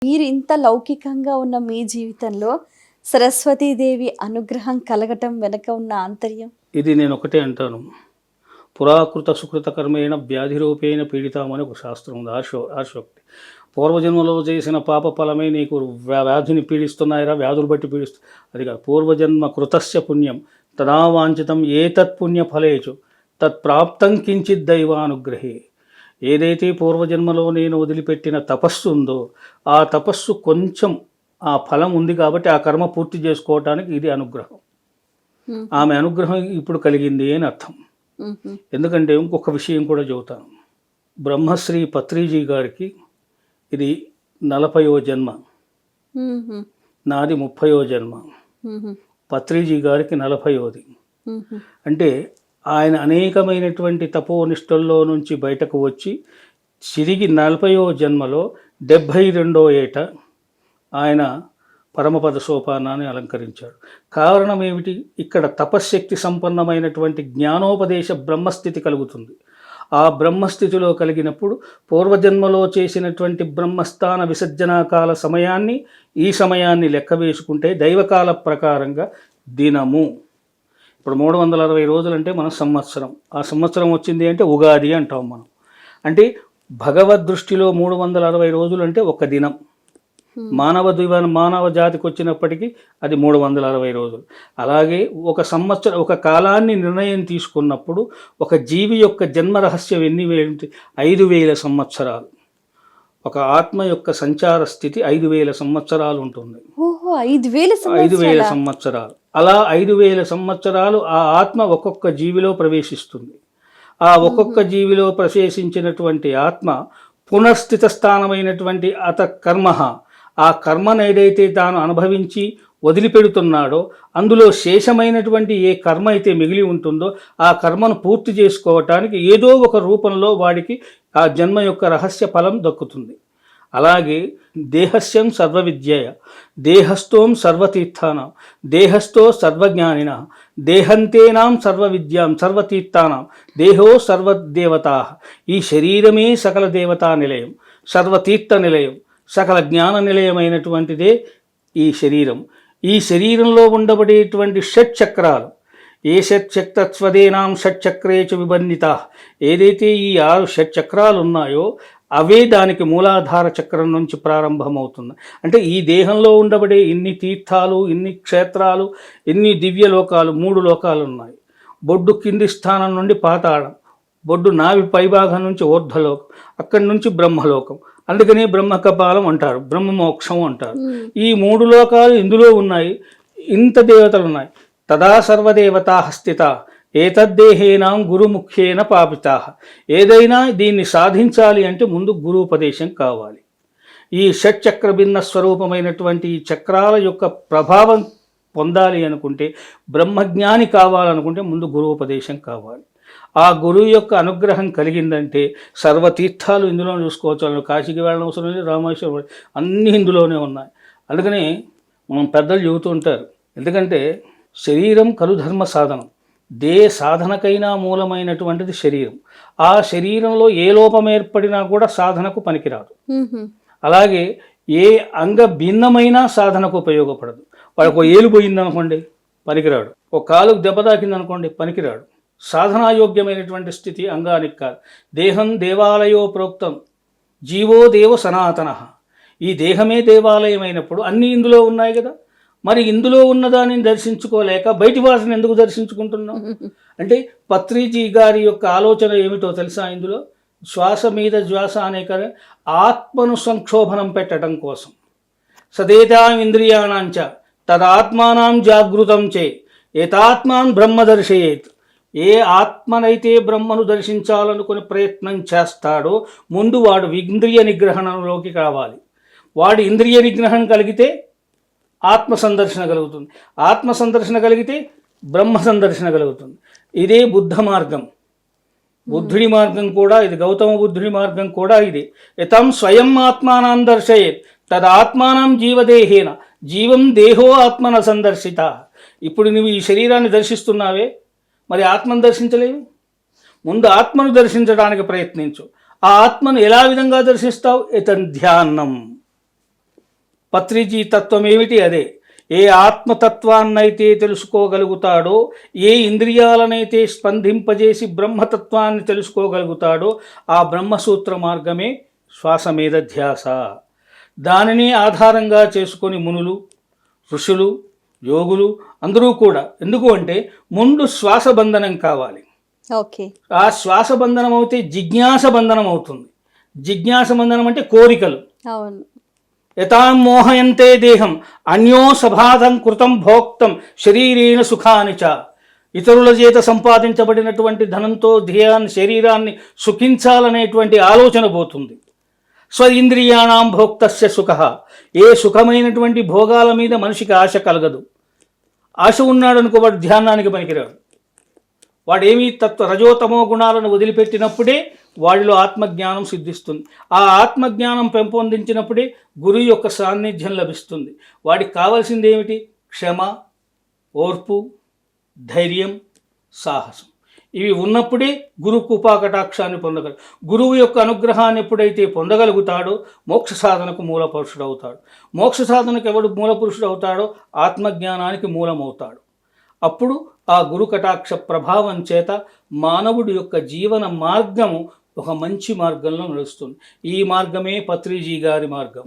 మీరు ఇంత లౌకికంగా ఉన్న మీ జీవితంలో సరస్వతీదేవి అనుగ్రహం కలగటం వెనక ఉన్న ఆంతర్యం? ఇది నేను ఒకటే అంటాను. పురాకృత సుకృత కర్మేణ వ్యాధిరూపేణ పీడితామని ఒక శాస్త్రం ఉంది, ఆర్షోక్తి. పూర్వజన్మలో చేసిన పాప ఫలమే నీకు వ్యాధిని పీడిస్తున్నాయిరా, వ్యాధులు బట్టి అది కాదు. పూర్వజన్మ కృతస్య పుణ్యం తదావాంఛితం ఏతత్ పుణ్య ఫలేచు తత్ప్రాప్తం కించిత్ దైవానుగ్రహే. ఏదైతే పూర్వజన్మలో నేను వదిలిపెట్టిన తపస్సు ఉందో ఆ తపస్సు కొంచెం ఆ ఫలం ఉంది కాబట్టి ఆ కర్మ పూర్తి చేసుకోవటానికి ఇది అనుగ్రహం. ఆమె అనుగ్రహం ఇప్పుడు కలిగింది అని అర్థం. ఎందుకంటే ఇంకొక విషయం కూడా చెబుతాను. బ్రహ్మశ్రీ పత్రిజీ గారికి ఇది 40వ జన్మ, నాది 30వ జన్మ. పత్రిజీ గారికి 40వది. అంటే ఆయన అనేకమైనటువంటి తపోనిష్టల్లో నుంచి బయటకు వచ్చి తిరిగి 40వ జన్మలో 72వ ఏట ఆయన పరమపద సోపానాన్ని అలంకరించాడు. కారణం ఏమిటి? ఇక్కడ తపశ్శక్తి సంపన్నమైనటువంటి జ్ఞానోపదేశ బ్రహ్మస్థితి కలుగుతుంది. ఆ బ్రహ్మస్థితిలో కలిగినప్పుడు పూర్వజన్మలో చేసినటువంటి బ్రహ్మస్థాన విసర్జనాకాల సమయాన్ని ఈ సమయాన్ని లెక్క వేసుకుంటే దైవకాల ప్రకారంగా దినము. ఇప్పుడు 360 రోజులంటే మన సంవత్సరం. ఆ సంవత్సరం వచ్చింది అంటే ఉగాది అంటాం మనం. అంటే భగవద్ దృష్టిలో 360 రోజులు అంటే ఒక దినం. మానవ జాతికి వచ్చినప్పటికీ అది 360 రోజులు. అలాగే ఒక సంవత్సరం, ఒక కాలాన్ని నిర్ణయం తీసుకున్నప్పుడు ఒక జీవి యొక్క జన్మ రహస్యం ఎన్ని 5000 సంవత్సరాలు. ఒక ఆత్మ యొక్క సంచార స్థితి 5000 సంవత్సరాలు ఉంటుంది. 5000 సంవత్సరాలు. అలా 5000 సంవత్సరాలు ఆ ఆత్మ ఒక్కొక్క జీవిలో ప్రవేశిస్తుంది. ఆ ఒక్కొక్క జీవిలో ప్రవేశించినటువంటి ఆత్మ పునఃస్థిత స్థానమైనటువంటి కర్మ, ఆ కర్మను ఏదైతే తాను అనుభవించి వదిలిపెడుతున్నాడో అందులో శేషమైనటువంటి ఏ కర్మ అయితే మిగిలి ఉంటుందో ఆ కర్మను పూర్తి చేసుకోవటానికి ఏదో ఒక రూపంలో వాడికి ఆ జన్మ యొక్క రహస్య ఫలం దక్కుతుంది. అలాగే దేహస్యం సర్వవిద్యయ దేహస్థోం సర్వతీర్థానం దేహస్థో సర్వజ్ఞానిన దేహంతేనాం సర్వవిద్యాం సర్వతీర్థానం దేహో సర్వదేవతా. ఈ శరీరమే సకల దేవతా నిలయం, సర్వతీర్థ నిలయం, సకల జ్ఞాన నిలయమైనటువంటిదే ఈ శరీరం. ఈ శరీరంలో ఉండబడేటువంటి షట్చక్రాలు, ఏ షట్చక్రస్వదేనాం షట్చక్రేచు విబంధిత, ఏదైతే ఈ 6 షట్చక్రాలు ఉన్నాయో అవే దానికి మూలాధార చక్రం నుంచి ప్రారంభమవుతుంది. అంటే ఈ దేహంలో ఉండబడే ఇన్ని తీర్థాలు, ఇన్ని క్షేత్రాలు, ఇన్ని దివ్యలోకాలు, 3 లోకాలు ఉన్నాయి. బొడ్డు కింది స్థానం నుండి పాతాళం, బొడ్డు నావి పైభాగం నుంచి ఊర్ధ్వలోకం, అక్కడి నుంచి బ్రహ్మలోకం. అందుకనే బ్రహ్మకపాలం అంటారు, బ్రహ్మమోక్షం అంటారు. ఈ 3 లోకాలు ఇందులో ఉన్నాయి. ఇంత దేవతలు ఉన్నాయి. తదా సర్వదేవతా స్థిత ఏతద్దేహేనాం గురుముఖ్యేన పాపితా. ఏదైనా దీన్ని సాధించాలి అంటే ముందు గురుపదేశం కావాలి. ఈ షట్చక్ర భిన్న స్వరూపమైనటువంటి ఈ చక్రాల యొక్క ప్రభావం పొందాలి అనుకుంటే, బ్రహ్మజ్ఞాని కావాలనుకుంటే ముందు గురుపదేశం కావాలి. ఆ గురువు యొక్క అనుగ్రహం కలిగిందంటే సర్వతీర్థాలు ఇందులో చూసుకోవచ్చు. కాశీకి వెళ్ళడం అవసరం లేదు, రామేశ్వరం అన్నీ ఇందులోనే ఉన్నాయి. అందుకని మనం పెద్దలు చెబుతూ ఉంటారు. ఎందుకంటే శరీరం కలుధర్మ సాధనం, సాధనకైనా మూలమైనటువంటిది శరీరం. ఆ శరీరంలో ఏ లోపం ఏర్పడినా కూడా సాధనకు పనికిరాదు. అలాగే ఏ అంగ భిన్నమైనా సాధనకు ఉపయోగపడదు. వాళ్ళకు ఏలు పోయిందనుకోండి పనికిరాడు, ఒక కాలుకు దెబ్బ తాకిందనుకోండి పనికిరాడు. సాధనాయోగ్యమైనటువంటి స్థితి అంగానికి కాదు. దేహం దేవాలయో ప్రోక్తం జీవో దేవ సనాతన. ఈ దేహమే దేవాలయం అయినప్పుడు అన్నీ ఇందులో ఉన్నాయి కదా. మరి ఇందులో ఉన్నదాన్ని దర్శించుకోలేక బయటి వాటిని ఎందుకు దర్శించుకుంటున్నాం? అంటే పత్రిజీ గారి యొక్క ఆలోచన ఏమిటో తెలుసా? ఇందులో శ్వాస మీద శ్వాస అనే కదా ఆత్మను సంక్షోభనం పెట్టడం కోసం. సదేతాం ఇంద్రియాణాంచ తదాత్మానం జాగృతం చే ఏతాత్మాన్ బ్రహ్మ దర్శయేత్. ఏ ఆత్మనైతే బ్రహ్మను దర్శించాలనుకుని ప్రయత్నం చేస్తాడో ముందు వాడు ఇంద్రియ నిగ్రహణలోకి కావాలి. వాడు ఇంద్రియ నిగ్రహం కలిగితే ఆత్మ సందర్శన కలుగుతుంది. ఆత్మ సందర్శన కలిగితే బ్రహ్మ సందర్శన కలుగుతుంది. ఇదే బుద్ధ మార్గం. బుద్ధుడి మార్గం కూడా ఇది, గౌతమ బుద్ధుడి మార్గం కూడా ఇది. యతం స్వయం ఆత్మానం దర్శయేత్ తదాత్మానం జీవదేహేన జీవం దేహో ఆత్మన సందర్శిత. ఇప్పుడు నువ్వు ఈ శరీరాన్ని దర్శిస్తున్నావే, మరి ఆత్మను దర్శించలేవు. ముందు ఆత్మను దర్శించడానికి ప్రయత్నించు. ఆ ఆత్మను ఎలా విధంగా దర్శిస్తావు? ఇతన్ ధ్యానం. పత్రిజీ తత్వం ఏమిటి? అదే. ఏ ఆత్మతత్వాన్నైతే తెలుసుకోగలుగుతాడో, ఏ ఇంద్రియాలనైతే స్పందింపజేసి బ్రహ్మతత్వాన్ని తెలుసుకోగలుగుతాడో ఆ బ్రహ్మసూత్ర మార్గమే శ్వాస మీద ధ్యాస. దానిని ఆధారంగా చేసుకొని మునులు, ఋషులు, యోగులు అందరూ కూడా, ఎందుకు అంటే ముందు శ్వాస బంధనం కావాలి. ఓకే. ఆ శ్వాస బంధనం అవుతే జిజ్ఞాస బంధనం అవుతుంది. జిజ్ఞాస బంధనం అంటే కోరికలు. అవును. యతాం మోహయంతే దేహం అన్యో సభాతం కృతం భోక్తం శరీరేణ సుఖాని చ. ఇతరుల చేత సంపాదించబడినటువంటి ధనంతో శరీరాన్ని సుఖించాలనేటువంటి ఆలోచన పోతుంది. స్వ ఇంద్రియాణం భోక్తస్య సుఖ. ఏ సుఖమైనటువంటి భోగాల మీద మనిషికి ఆశ కలగదు. ఆశ ఉన్నాడు అనుకో, వాడు ధ్యానానికి పనికిరాడు. వాడేమీ రజోతమో గుణాలను వదిలిపెట్టినప్పుడే వాడిలో ఆత్మజ్ఞానం సిద్ధిస్తుంది. ఆ ఆత్మజ్ఞానం పెంపొందించినప్పుడే గురువు యొక్క సాన్నిధ్యం లభిస్తుంది. వాడికి కావాల్సింది ఏమిటి? క్షమ, ఓర్పు, ధైర్యం, సాహసం. ఇవి ఉన్నప్పుడే గురు కృపాకటాక్షాన్ని పొందగలరు. గురువు యొక్క అనుగ్రహాన్ని ఎప్పుడైతే పొందగలుగుతాడో మోక్ష సాధనకు మూల పురుషుడు అవుతాడు. మోక్ష సాధనకు ఎవడు మూల పురుషుడు అవుతాడో ఆత్మజ్ఞానానికి మూలమవుతాడు. అప్పుడు ఆ గురు కటాక్ష ప్రభావం చేత మానవుడి యొక్క జీవన మార్గము ఒక మంచి మార్గంలో నడుస్తుంది. ఈ మార్గమే పత్రిజీ గారి మార్గం.